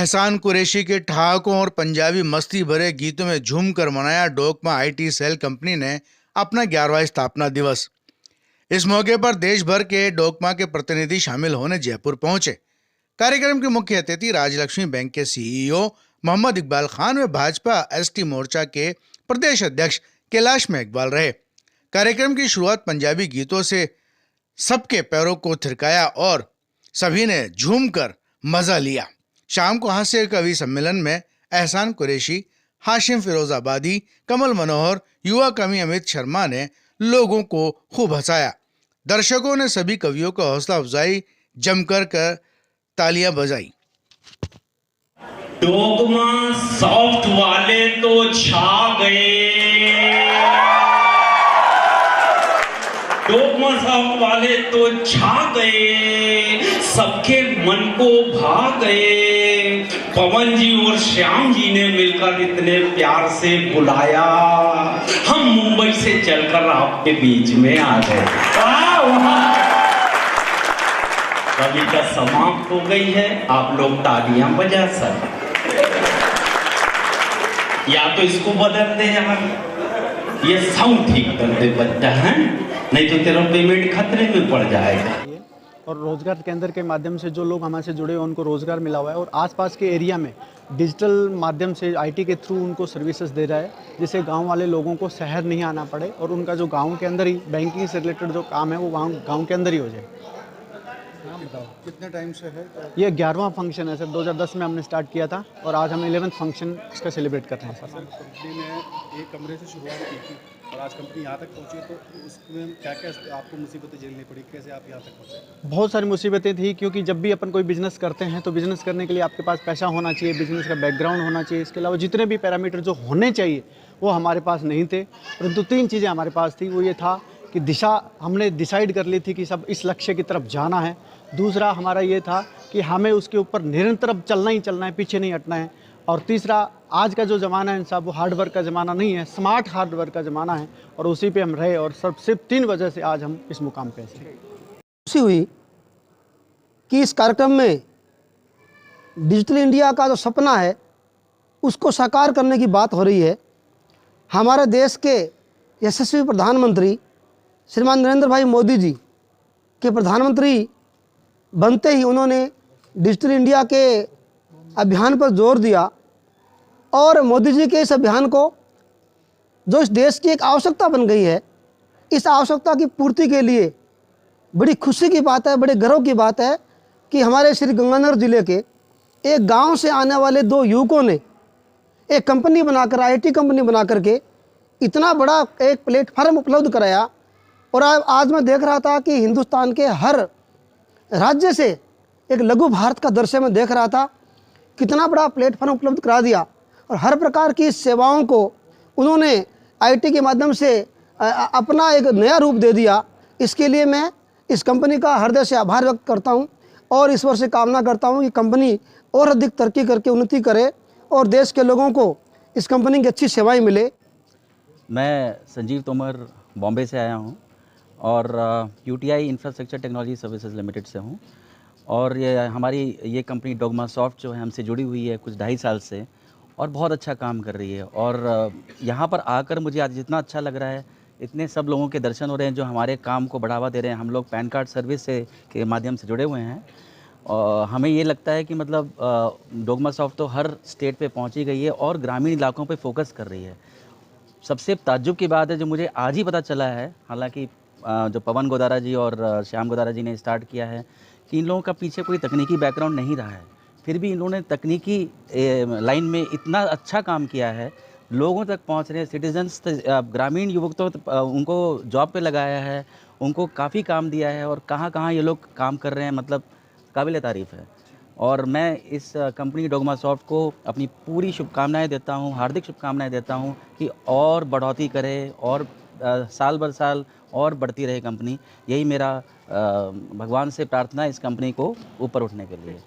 एहसान कुरैशी के ठहाकों और पंजाबी मस्ती भरे गीतों में झूमकर मनाया डोकमा आईटी सेल कंपनी ने अपना 11वां स्थापना दिवस। इस मौके पर देश भर के डोकमा के प्रतिनिधि शामिल होने जयपुर पहुंचे। कार्यक्रम के मुख्य अतिथि राजलक्ष्मी बैंक के सीईओ मोहम्मद इकबाल खान व भाजपा एसटी मोर्चा के प्रदेश अध्यक्ष कैलाश में इकबाल रहे। कार्यक्रम की शुरुआत पंजाबी गीतों से सबके पैरों को थिरकाया और सभी ने झूमकर मजा लिया। शाम को हास्य कवि सम्मेलन में एहसान कुरैशी, हाशिम फिरोजाबादी, कमल मनोहर, युवा कवि अमित शर्मा ने लोगों को खूब हंसाया। दर्शकों ने सभी कवियों को हौसला अफजाई जमकर कर तालियां बजाई। डोगमा सॉफ्ट वाले तो छा गए, डोगमा सॉफ्ट वाले तो छा गए, सबके मन को भा गए। पवन जी और श्याम जी ने मिलकर इतने प्यार से बुलाया, हम मुंबई से चलकर आपके बीच में आ गए। कविता समाप्त हो गई है, आप लोग तालियां बजा सकते। या तो इसको बदल दे यार, ये साउंड ठीक कर दे बच्चा, है नहीं तो तेरा पेमेंट खतरे में पड़ जाएगा। और रोज़गार केंद्र के माध्यम से जो लोग हमारे से जुड़े हैं उनको रोज़गार मिला हुआ है और आसपास के एरिया में डिजिटल माध्यम से आईटी के थ्रू उनको सर्विसेज दे रहा है, जिससे गांव वाले लोगों को शहर नहीं आना पड़े और उनका जो गांव के अंदर ही बैंकिंग से रिलेटेड जो काम है वो गांव के अंदर ही हो जाए। बताओ कितने टाइम से है? ये 11वां फंक्शन है सर। 2010 में हमने स्टार्ट किया था और आज हम 11th फंक्शन इसका सेलिब्रेट कर रहे हैं सर। कंपनी ने एक कमरे से शुरुआत की थी और आज कंपनी यहाँ तक पहुँची, तो उसमें क्या क्या आपको मुसीबतें झेलनी पड़ी, कैसे आप यहाँ तक पहुँचे? बहुत सारी मुसीबतें थी, क्योंकि जब भी अपन कोई बिज़नेस करते हैं तो बिज़नेस करने के लिए आपके पास पैसा होना चाहिए, बिज़नेस का बैकग्राउंड होना चाहिए। इसके अलावा जितने भी पैरामीटर जो होने चाहिए वो हमारे पास नहीं थे, परंतु 3 चीज़ें हमारे पास थी। वो ये था कि दिशा हमने डिसाइड कर ली थी कि सब इस लक्ष्य की तरफ जाना है। दूसरा हमारा ये था कि हमें उसके ऊपर निरंतर चलना ही चलना है, पीछे नहीं हटना है। और तीसरा, आज का जो ज़माना है साहब वो हार्ड वर्क का ज़माना नहीं है, स्मार्ट हार्ड वर्क का ज़माना है और उसी पे हम रहे और सब सिर्फ 3 वजह से आज हम इस मुकाम पे हैं। खुशी हुई कि इस कार्यक्रम में डिजिटल इंडिया का जो सपना है उसको साकार करने की बात हो रही है। हमारे देश के यशस्वी प्रधानमंत्री श्रीमान नरेंद्र भाई मोदी जी के प्रधानमंत्री बनते ही उन्होंने डिजिटल इंडिया के अभियान पर जोर दिया और मोदी जी के इस अभियान को, जो इस देश की एक आवश्यकता बन गई है, इस आवश्यकता की पूर्ति के लिए बड़ी खुशी की बात है, बड़े गर्व की बात है कि हमारे श्री गंगानगर जिले के एक गांव से आने वाले 2 युवकों ने एक कंपनी बनाकर, आईटी कंपनी बना करके इतना बड़ा एक प्लेटफार्म उपलब्ध कराया। और आज मैं देख रहा था कि हिंदुस्तान के हर राज्य से एक लघु भारत का दृश्य में देख रहा था, कितना बड़ा प्लेटफॉर्म उपलब्ध करा दिया और हर प्रकार की सेवाओं को उन्होंने आईटी के माध्यम से अपना एक नया रूप दे दिया। इसके लिए मैं इस कंपनी का हृदय से आभार व्यक्त करता हूं और ईश्वर से कामना करता हूं कि कंपनी और अधिक तरक्की करके उन्नति करे और देश के लोगों को इस कंपनी की अच्छी सेवाएं मिले। मैं संजीव तोमर बॉम्बे से आया हूं और UTI infrastructure technology services limited से हूं और हमारी ये कंपनी डोगमा सॉफ्ट जो है हमसे जुड़ी हुई है कुछ 2.5 साल से और बहुत अच्छा काम कर रही है। और यहाँ पर आकर मुझे आज जितना अच्छा लग रहा है, इतने सब लोगों के दर्शन हो रहे हैं जो हमारे काम को बढ़ावा दे रहे हैं। हम लोग पैन कार्ड सर्विस से के माध्यम से जुड़े हुए हैं और हमें ये लगता है कि मतलब डोगमा सॉफ्ट तो हर स्टेट पे पहुंची गई है और ग्रामीण इलाकों पे फोकस कर रही है। सबसे ताज्जुब की बात है जो मुझे आज ही पता चला है, हालांकि जो पवन गोदारा जी और श्याम गोदारा जी ने स्टार्ट किया है, कि इन लोगों का पीछे कोई तकनीकी बैकग्राउंड नहीं रहा है, फिर भी इन्होंने तकनीकी लाइन में इतना अच्छा काम किया है, लोगों तक पहुंच रहे हैं। सिटीजन्स, ग्रामीण युवक तो उनको जॉब पे लगाया है, उनको काफ़ी काम दिया है और कहाँ कहाँ ये लोग काम कर रहे हैं, मतलब काबिल तारीफ़ है। और मैं इस कंपनी डोगमा सॉफ्ट को अपनी पूरी शुभकामनाएं देता हूं, हार्दिक शुभकामनाएं देता हूं कि और बढ़ोतरी करे और साल भर साल और बढ़ती रहे कंपनी। यही मेरा भगवान से प्रार्थना है इस कंपनी को ऊपर उठने के लिए।